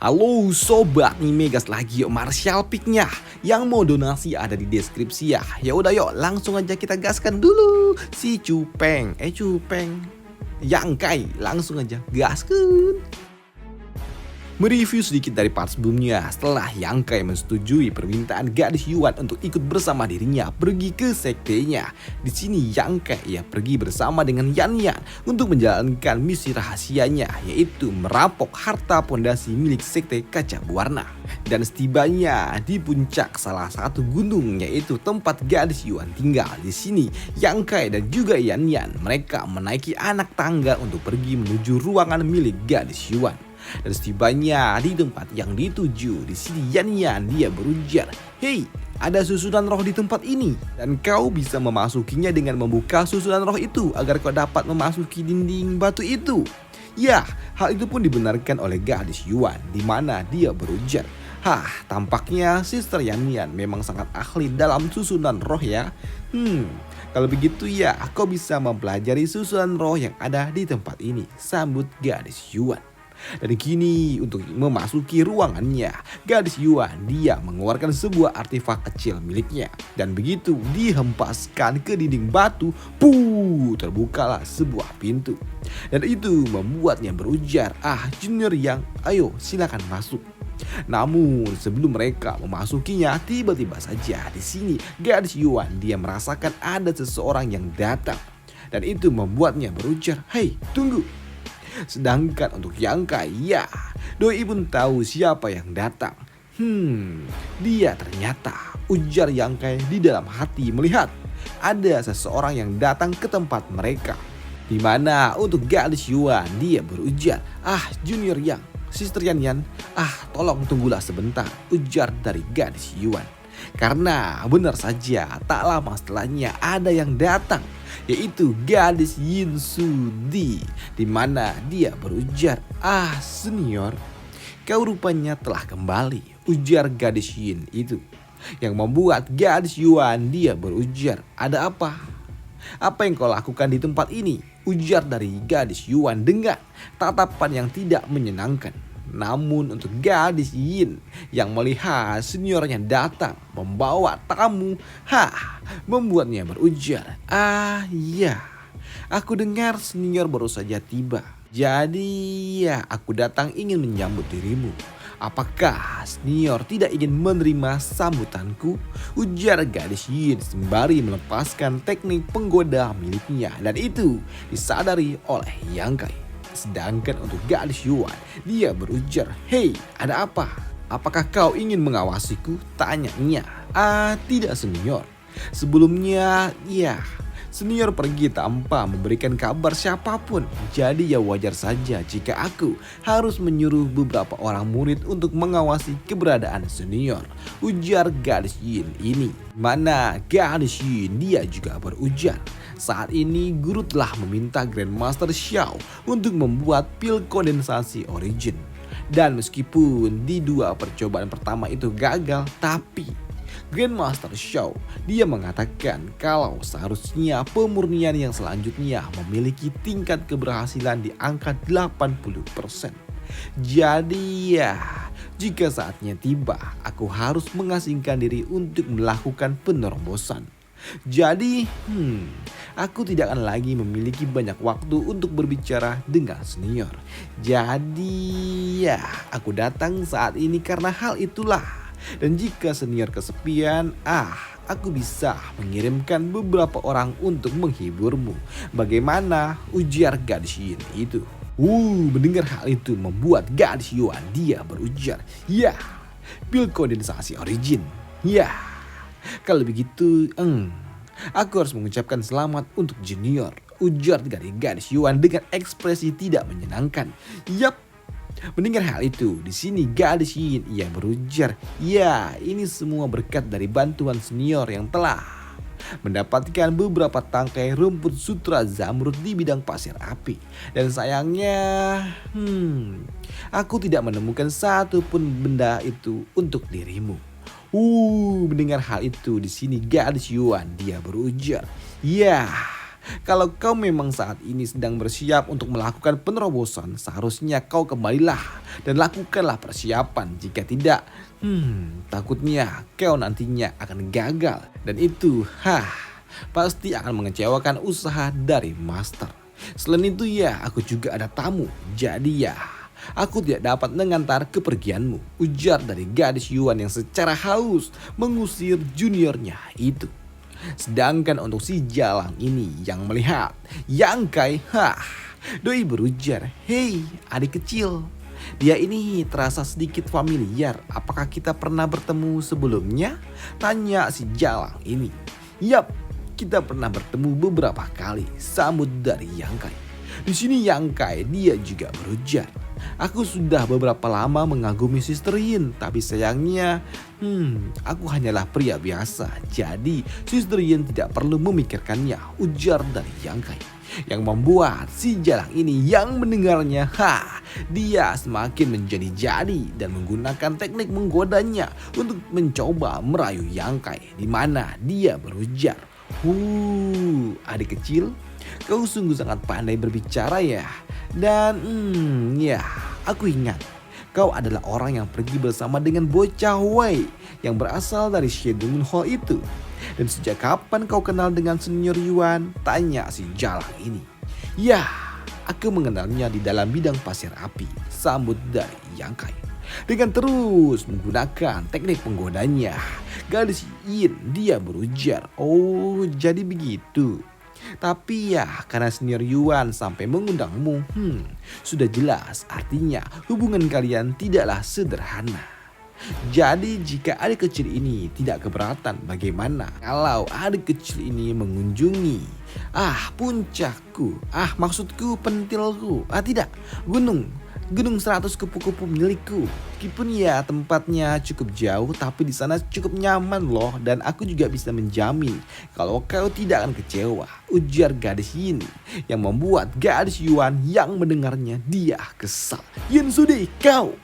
Halo sobat nih Megas lagi yuk Martial Pick-nya. Yang mau donasi ada di deskripsi ya. Ya udah yuk langsung aja kita gaskan dulu si Cupeng. Cupeng. Yangkai langsung aja gaskan. Mereview sedikit dari part sebelumnya setelah Yangkai menyetujui permintaan gadis Yuan untuk ikut bersama dirinya pergi ke sektenya. Di sini Yangkai pergi bersama dengan Yan Yan untuk menjalankan misi rahasianya, yaitu merampok harta pondasi milik sekte kaca berwarna. Dan setibanya di puncak salah satu gunung, yaitu tempat gadis Yuan tinggal. Di sini Yangkai dan juga Yan Yan mereka menaiki anak tangga untuk pergi menuju ruangan milik gadis Yuan. Dan setibanya di tempat yang dituju, di sini Yan Yan dia berujar, "Hei, ada susunan roh di tempat ini dan kau bisa memasukinya dengan membuka susunan roh itu agar kau dapat memasuki dinding batu itu." Ya, hal itu pun dibenarkan oleh gadis Yuan, di mana dia berujar, tampaknya Sister Yan Yan memang sangat ahli dalam susunan roh ya. Kalau begitu ya, kau bisa mempelajari susunan roh yang ada di tempat ini, sambut gadis Yuan. Dan kini untuk memasuki ruangannya, gadis Yuan dia mengeluarkan sebuah artefak kecil miliknya. Dan begitu dihempaskan ke dinding batu, terbukalah sebuah pintu. Dan itu membuatnya berujar, Junior Yang, ayo silakan masuk. Namun sebelum mereka memasukinya, tiba-tiba saja di sini gadis Yuan dia merasakan ada seseorang yang datang. Dan itu membuatnya berujar, "Hei, tunggu." Sedangkan untuk Yangkai, ya, doi pun tahu siapa yang datang. Dia ternyata, ujar Yangkai di dalam hati melihat ada seseorang yang datang ke tempat mereka. Di mana untuk gadis Yuan dia berujar, Junior Yang, Sister Yan Yan, tolong tunggulah sebentar, ujar dari gadis Yuan. Karena benar saja tak lama setelahnya ada yang datang, yaitu gadis Yin Sudi, di mana dia berujar, senior, kau rupanya telah kembali, ujar gadis Yin itu. Yang membuat gadis Yuan dia berujar, ada apa? Apa yang kau lakukan di tempat ini? Ujar dari gadis Yuan dengan tatapan yang tidak menyenangkan. Namun untuk gadis Yin yang melihat seniornya datang membawa tamu, membuatnya berujar, iya, aku dengar senior baru saja tiba. Jadi ya aku datang ingin menyambut dirimu. Apakah senior tidak ingin menerima sambutanku? Ujar gadis Yin sembari melepaskan teknik penggoda miliknya. Dan itu disadari oleh Yangkai. Sedangkan untuk gadis Yuan, dia berujar, "Hei, ada apa? Apakah kau ingin mengawasiku?" Tanyanya. Tidak senior. Sebelumnya, ya, senior pergi tanpa memberikan kabar siapapun. Jadi ya wajar saja jika aku harus menyuruh beberapa orang murid untuk mengawasi keberadaan senior, ujar gadis Yin ini. Mana gadis Yin dia juga berujar, saat ini guru telah meminta Grandmaster Xiao untuk membuat pil kondensasi origin. Dan meskipun di 2 percobaan pertama itu gagal, tapi Grandmaster Xiao dia mengatakan kalau seharusnya pemurnian yang selanjutnya memiliki tingkat keberhasilan di angka 80%. Jadi ya, jika saatnya tiba, aku harus mengasingkan diri untuk melakukan penerbosan. Jadi, aku tidak akan lagi memiliki banyak waktu untuk berbicara dengan senior. Jadi ya, aku datang saat ini karena hal itulah. Dan jika senior kesepian, aku bisa mengirimkan beberapa orang untuk menghiburmu. Bagaimana? Ujar gadis Yin itu. Mendengar hal itu membuat gadis Yuan dia berujar, ya, pil kondensasi origin. Ya, kalau begitu, aku harus mengucapkan selamat untuk junior, ujar dari gadis Yuan dengan ekspresi tidak menyenangkan. Yap. Mendengar hal itu, di sini gadis Yin ia berujar, ya, ini semua berkat dari bantuan senior yang telah mendapatkan beberapa tangkai rumput sutra zamrud di bidang pasir api. Dan sayangnya, aku tidak menemukan satu pun benda itu untuk dirimu. Mendengar hal itu, di sini gadis Yuan dia berujar, ya, Kalau kau memang saat ini sedang bersiap untuk melakukan penerobosan, seharusnya kau kembalilah dan lakukanlah persiapan. Jika tidak, takutnya kau nantinya akan gagal. Dan itu, pasti akan mengecewakan usaha dari master. Selain itu ya, aku juga ada tamu. Jadi ya, aku tidak dapat mengantar kepergianmu, ujar dari gadis Yuan yang secara halus mengusir juniornya itu. Sedangkan untuk si Jalang ini yang melihat Yang Kai, doi berujar, "Hei adik kecil, dia ini terasa sedikit familiar. Apakah kita pernah bertemu sebelumnya?" Tanya si Jalang ini. "Yap, kita pernah bertemu beberapa kali," sambut dari Yang Kai. Di sini Yang Kai dia juga berujar, "Aku sudah beberapa lama mengagumi Sister Yin, tapi sayangnya aku hanyalah pria biasa. Jadi Sister Yin tidak perlu memikirkannya," ujar dari Yang Kai. Yang membuat si Jalang ini yang mendengarnya, dia semakin menjadi-jadi dan menggunakan teknik menggodanya untuk mencoba merayu Yang Kai, di mana dia berujar, "Adik kecil, kau sungguh sangat pandai berbicara ya. Dan ya, aku ingat kau adalah orang yang pergi bersama dengan bocah Wei yang berasal dari Shedong Hall itu. Dan sejak kapan kau kenal dengan senior Yuan?" tanya si Jalang ini. "Ya, aku mengenalnya di dalam bidang pasir api," sambut dari Yang Kai. Dengan terus menggunakan teknik penggodanya, gadis Yin dia berujar, "Oh, jadi begitu. Tapi ya, karena senior Yuan sampai mengundangmu, sudah jelas artinya hubungan kalian tidaklah sederhana. Jadi jika adik kecil ini tidak keberatan, bagaimana kalau adik kecil ini mengunjungi puncakku, maksudku pentilku, tidak, Gunung 100 kupu-kupu milikku. Meskipun ya tempatnya cukup jauh, tapi di sana cukup nyaman loh, dan aku juga bisa menjamin kalau kau tidak akan kecewa," ujar gadis ini yang membuat gadis Yuan yang mendengarnya dia kesal. "Yin Sudi, kau!"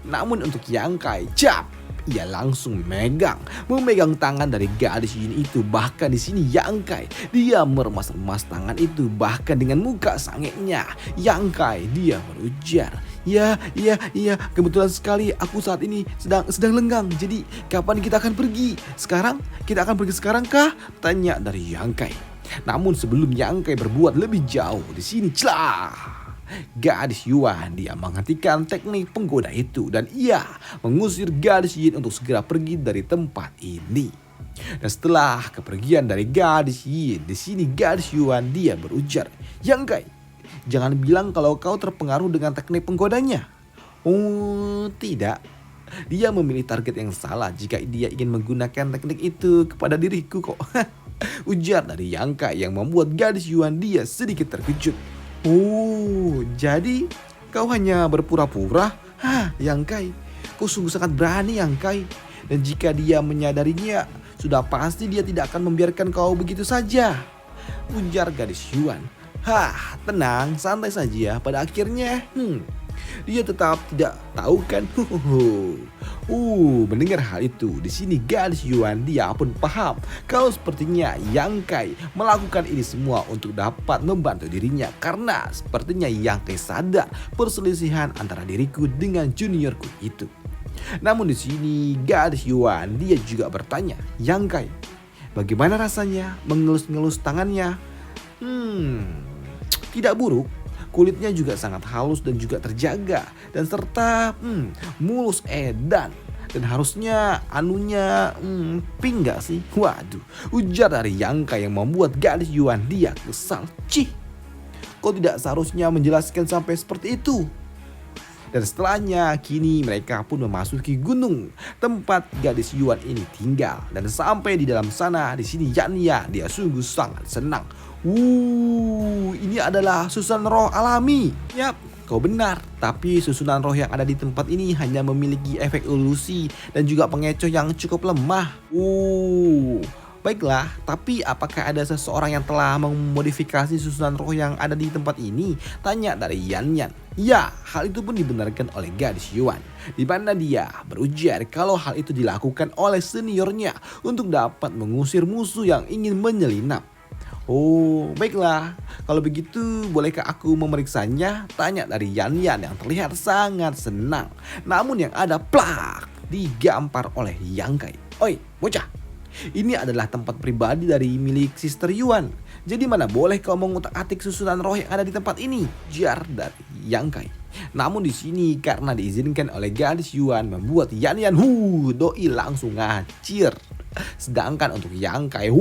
Namun untuk Yang Kai, ia langsung memegang tangan dari gadis Yin itu. Bahkan di sini Yang Kai dia meremas-remas tangan itu, bahkan dengan muka sangenya Yang Kai dia berujar, Ya, kebetulan sekali aku saat ini sedang lenggang. Jadi kapan kita akan pergi? Kita akan pergi sekarang kah?" tanya dari Yang Kai. Namun sebelum Yang Kai berbuat lebih jauh, di sini gadis Yuan dia menghentikan teknik penggoda itu dan ia mengusir gadis Yin untuk segera pergi dari tempat ini. Dan setelah kepergian dari gadis Yin, di sini gadis Yuan dia berujar, "Yang Kai, jangan bilang kalau kau terpengaruh dengan teknik penggodanya." "Oh, tidak. Dia memilih target yang salah jika dia ingin menggunakan teknik itu kepada diriku kok," ujar dari Yang Kai yang membuat gadis Yuan dia sedikit terkejut. "Oh, jadi kau hanya berpura-pura?" Yang Kai, kau sungguh sangat berani Yang Kai. Dan jika dia menyadarinya, sudah pasti dia tidak akan membiarkan kau begitu saja," ujar gadis Yuan. Tenang, santai saja. Pada akhirnya, dia tetap tidak tahu kan. Mendengar hal itu, di sini gadis Yuan dia pun paham kalau sepertinya Yang Kai melakukan ini semua untuk dapat membantu dirinya, karena sepertinya Yang Kai sadar perselisihan antara diriku dengan juniorku itu. Namun di sini gadis Yuan dia juga bertanya, "Yang Kai, bagaimana rasanya mengelus-ngelus tangannya?" Tidak buruk. Kulitnya juga sangat halus dan juga terjaga, dan serta mulus edan, dan harusnya anunya pink gak sih? Waduh, ujar dari Yang Kai yang membuat gadis Yuan dia kesal. Kau tidak seharusnya menjelaskan sampai seperti itu." Dan setelahnya kini mereka pun memasuki gunung tempat gadis Yuan ini tinggal, dan sampai di dalam sana, di sini Yanya dia sungguh sangat senang. Ini adalah susunan roh alami. Yap, kau benar. Tapi susunan roh yang ada di tempat ini hanya memiliki efek ilusi dan juga pengecoh yang cukup lemah. Baiklah, tapi apakah ada seseorang yang telah memodifikasi susunan roh yang ada di tempat ini? Tanya dari Yan. Ya, hal itu pun dibenarkan oleh gadis Yuan, di mana dia berujar kalau hal itu dilakukan oleh seniornya untuk dapat mengusir musuh yang ingin menyelinap. Oh, baiklah. Kalau begitu, bolehkah aku memeriksanya? Tanya dari Yan Yan yang terlihat sangat senang. Namun yang ada plak digampar oleh Yang Kai. Oi, bocah. Ini adalah tempat pribadi dari milik Sister Yuan. Jadi mana boleh kau mengutak-atik susunan roh yang ada di tempat ini? Jar dari Yang Kai. Namun di sini karena diizinkan oleh gadis Yuan membuat Yan Yan doi langsung ngacir. Sedangkan untuk Yang Kai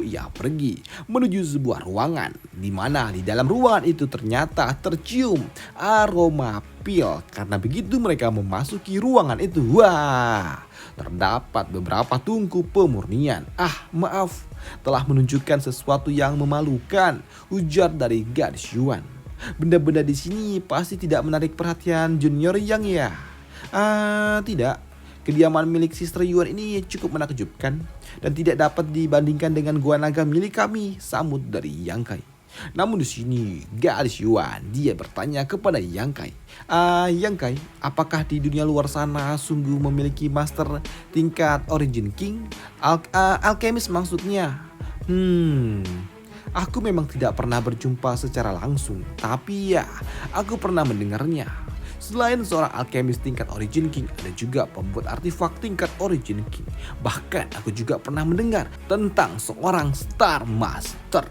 ia pergi menuju sebuah ruangan di mana di dalam ruangan itu ternyata tercium aroma pil. Karena begitu mereka memasuki ruangan itu, wah, terdapat beberapa tungku pemurnian. Maaf, telah menunjukkan sesuatu yang memalukan, ujar dari gadis Yuan. Benda-benda di sini pasti tidak menarik perhatian Junior Yang ya? Tidak. Kediaman milik Sister Yuan ini cukup menakjubkan dan tidak dapat dibandingkan dengan gua naga milik kami, sambut dari Yang Kai. Namun di sini gadis Yuan dia bertanya kepada Yang Kai. Yang Kai, apakah di dunia luar sana sungguh memiliki master tingkat Origin King? Alchemist maksudnya. Aku memang tidak pernah berjumpa secara langsung, tapi ya aku pernah mendengarnya. Selain seorang alchemist tingkat Origin King, ada juga pembuat artefak tingkat Origin King. Bahkan aku juga pernah mendengar tentang seorang Star Master.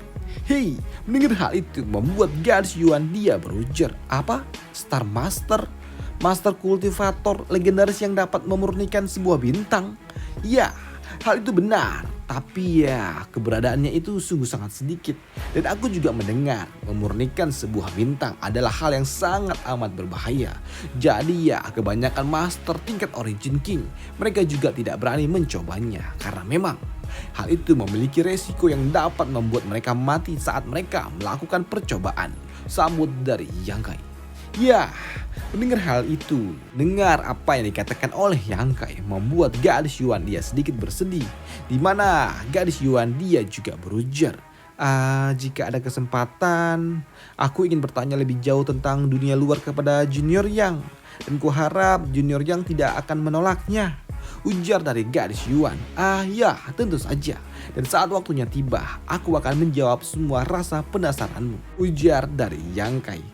Hei, mendengar hal itu membuat gadis Yuan dia berujar. Apa? Star Master? Master kultivator legendaris yang dapat memurnikan sebuah bintang? Ya, hal itu benar. Tapi ya keberadaannya itu sungguh sangat sedikit. Dan aku juga mendengar memurnikan sebuah bintang adalah hal yang sangat amat berbahaya. Jadi ya kebanyakan master tingkat Origin King mereka juga tidak berani mencobanya. Karena memang hal itu memiliki resiko yang dapat membuat mereka mati saat mereka melakukan percobaan. Sambut dari Yang Kai. Ya, mendengar hal itu, dengar apa yang dikatakan oleh Yang Kai membuat gadis Yuan dia sedikit bersedih. Di mana gadis Yuan dia juga berujar, jika ada kesempatan, aku ingin bertanya lebih jauh tentang dunia luar kepada Junior Yang. Dan kuharap Junior Yang tidak akan menolaknya, ujar dari gadis Yuan. Ya, tentu saja. Dan saat waktunya tiba, aku akan menjawab semua rasa penasaranmu, ujar dari Yang Kai.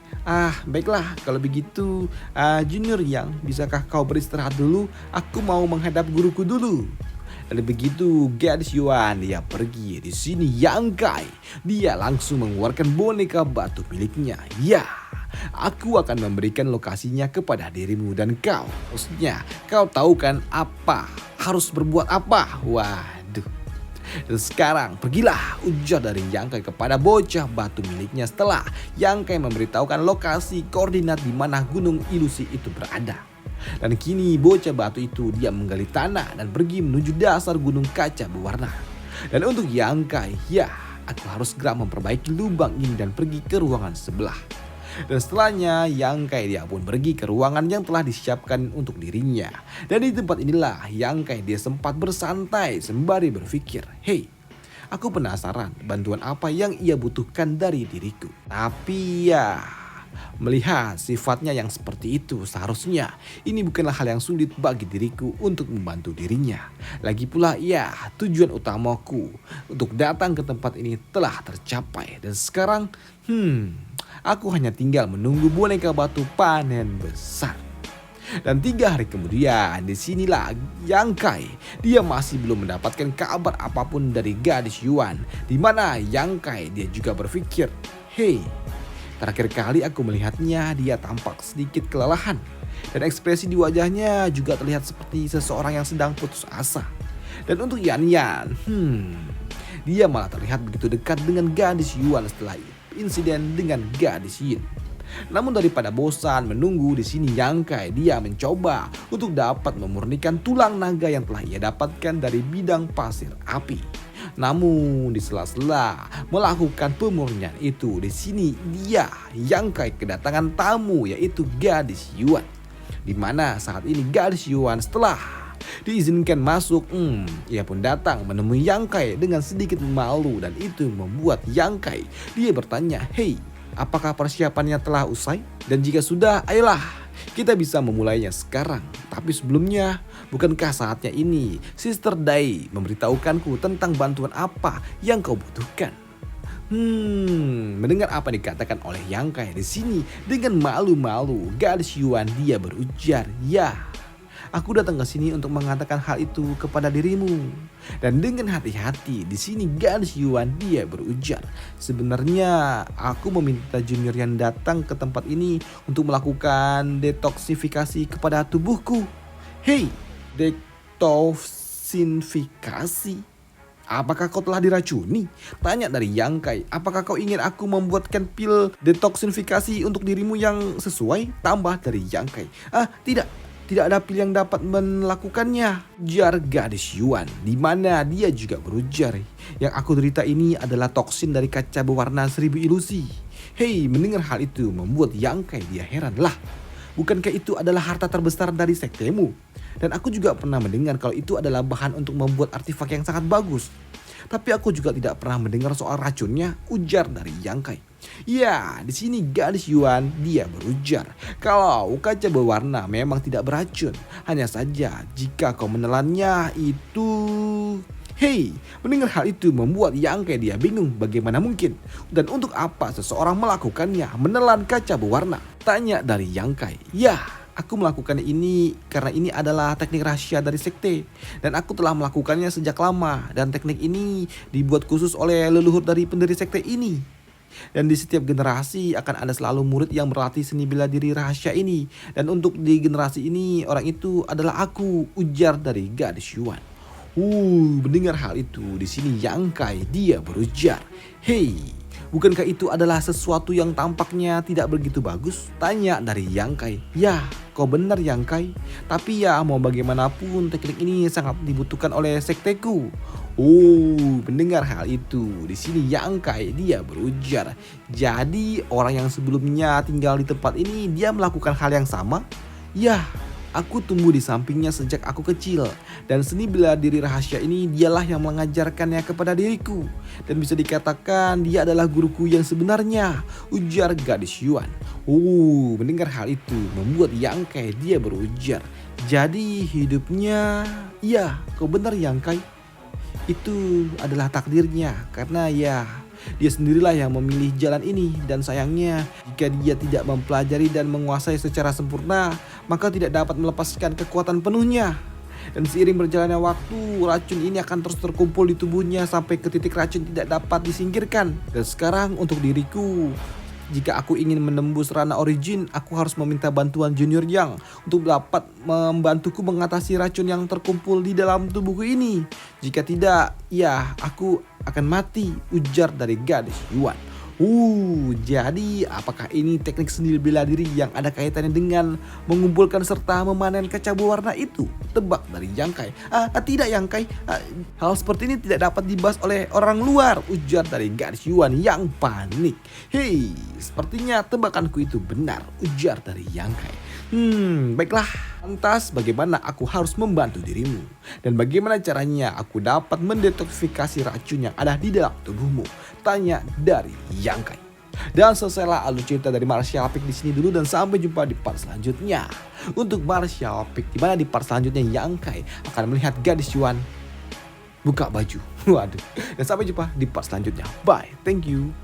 Baiklah, kalau begitu Junior Yang, bisakah kau beristirahat dulu? Aku mau menghadap guruku dulu. Dan begitu gadis Yuan dia pergi. Di sini Yang Kai dia langsung mengeluarkan boneka batu miliknya. Ya, aku akan memberikan lokasinya kepada dirimu dan kau. Maksudnya kau tahu kan apa harus berbuat apa? Waduh. Dan sekarang pergilah, ujar dari Yang Kai kepada bocah batu miliknya setelah Yang Kai memberitahukan lokasi koordinat di mana gunung ilusi itu berada. Dan kini bocah batu itu dia menggali tanah dan pergi menuju dasar gunung kaca berwarna. Dan untuk Yang Kai, ya aku harus segera memperbaiki lubang ini dan pergi ke ruangan sebelah. Dan setelahnya Yang Kai dia pun pergi ke ruangan yang telah disiapkan untuk dirinya. Dan di tempat inilah Yang Kai dia sempat bersantai sembari berpikir, hei, aku penasaran bantuan apa yang ia butuhkan dari diriku. Tapi ya, melihat sifatnya yang seperti itu, seharusnya ini bukanlah hal yang sulit bagi diriku untuk membantu dirinya. Lagi pula ya, tujuan utamaku untuk datang ke tempat ini telah tercapai. Dan sekarang aku hanya tinggal menunggu boneka batu panen besar. Dan 3 hari kemudian, disinilah Yang Kai dia masih belum mendapatkan kabar apapun dari gadis Yuan. Di mana Yang Kai dia juga berpikir, hei, terakhir kali aku melihatnya dia tampak sedikit kelelahan. Dan ekspresi di wajahnya juga terlihat seperti seseorang yang sedang putus asa. Dan untuk Yan Yan, dia malah terlihat begitu dekat dengan gadis Yuan setelah insiden dengan gadis Yin. Namun daripada bosan menunggu di sini, Yang Kai dia mencoba untuk dapat memurnikan tulang naga yang telah ia dapatkan dari bidang pasir api. Namun di sela-sela melakukan pemurnian itu, di sini dia Yang Kai kedatangan tamu yaitu gadis Yuan. Di mana saat ini gadis Yuan setelah diizinkan masuk, ia pun datang menemui Yang Kai dengan sedikit malu. Dan itu membuat Yang Kai dia bertanya, hei, apakah persiapannya telah usai? Dan jika sudah, ayolah kita bisa memulainya sekarang. Tapi sebelumnya, bukankah saatnya ini Sister Dai memberitahukanku tentang bantuan apa yang kau butuhkan? Mendengar apa dikatakan oleh Yang Kai di sini dengan malu-malu, gadis Yuan dia berujar, "Ya, aku datang ke sini untuk mengatakan hal itu kepada dirimu." Dan dengan hati-hati di sini gadis Yuan dia berujar, "Sebenarnya aku meminta junior yang datang ke tempat ini untuk melakukan detoksifikasi kepada tubuhku." Hei, detoksifikasi? Apakah kau telah diracuni? Tanya dari Yang Kai. Apakah kau ingin aku membuatkan pil detoksifikasi untuk dirimu yang sesuai? Tambah dari Yang Kai. Tidak. Tidak ada pil yang dapat melakukannya. Jar gadis Yuan. Di mana dia juga berujar. Yang aku derita ini adalah toksin dari kaca berwarna 1000 ilusi. Hei, mendengar hal itu membuat Yang Kai dia heran. Lah, bukankah itu adalah harta terbesar dari sektemu? Dan aku juga pernah mendengar kalau itu adalah bahan untuk membuat artefak yang sangat bagus. Tapi aku juga tidak pernah mendengar soal racunnya, ujar dari Yang Kai. Ya, di sini gadis Yuan dia berujar, kalau kaca berwarna memang tidak beracun. Hanya saja jika kau menelannya itu... Hei, mendengar hal itu membuat Yang Kai dia bingung bagaimana mungkin. Dan untuk apa seseorang melakukannya, menelan kaca berwarna? Tanya dari Yang Kai. Ya, aku melakukan ini karena ini adalah teknik rahasia dari sekte. Dan aku telah melakukannya sejak lama. Dan teknik ini dibuat khusus oleh leluhur dari pendiri sekte ini. Dan di setiap generasi akan ada selalu murid yang berlatih seni bela diri rahasia ini. Dan untuk di generasi ini orang itu adalah aku, ujar dari gadis Yuan. Mendengar hal itu di sini Yang Kai dia berujar, "Hei, bukankah itu adalah sesuatu yang tampaknya tidak begitu bagus?" Tanya dari Yang Kai. "Ya, kau benar Yang Kai. Tapi ya mau bagaimanapun teknik ini sangat dibutuhkan oleh sekteku." Mendengar hal itu di sini Yang Kai dia berujar, "Jadi orang yang sebelumnya tinggal di tempat ini dia melakukan hal yang sama?" "Ya, aku tumbuh di sampingnya sejak aku kecil. Dan seni bela diri rahasia ini dialah yang mengajarkannya kepada diriku. Dan bisa dikatakan dia adalah guruku yang sebenarnya," ujar gadis Yuan. Mendengar hal itu membuat Yang Kai dia berujar, "Jadi hidupnya..." "Ya, kau benar Yang Kai. Itu adalah takdirnya karena ya dia sendirilah yang memilih jalan ini. Dan sayangnya jika dia tidak mempelajari dan menguasai secara sempurna, maka tidak dapat melepaskan kekuatan penuhnya. Dan seiring berjalannya waktu, racun ini akan terus terkumpul di tubuhnya sampai ke titik racun tidak dapat disingkirkan. Dan sekarang untuk diriku, jika aku ingin menembus ranah origin, aku harus meminta bantuan Junior Yang untuk dapat membantuku mengatasi racun yang terkumpul di dalam tubuhku ini. Jika tidak, ya aku akan mati," ujar dari gadis Yuan. Jadi apakah ini teknik seni bela diri yang ada kaitannya dengan mengumpulkan serta memanen kaca berwarna itu? Tebak dari Yang Kai. Tidak Yang Kai. Hal seperti ini tidak dapat dibahas oleh orang luar, ujar dari gadis Yuan yang panik. Hei, sepertinya tebakanku itu benar, ujar dari Yang Kai. Baiklah. Lantas bagaimana aku harus membantu dirimu? Dan bagaimana caranya aku dapat mendetoksifikasi racun yang ada di dalam tubuhmu? Tanya dari Yang Kai. Dan selesailah alur cerita dari Martial Peak di sini dulu, dan sampai jumpa di part selanjutnya. Untuk Martial Peak, di mana di part selanjutnya Yang Kai akan melihat gadis Yuan buka baju. Waduh. Dan sampai jumpa di part selanjutnya. Bye. Thank you.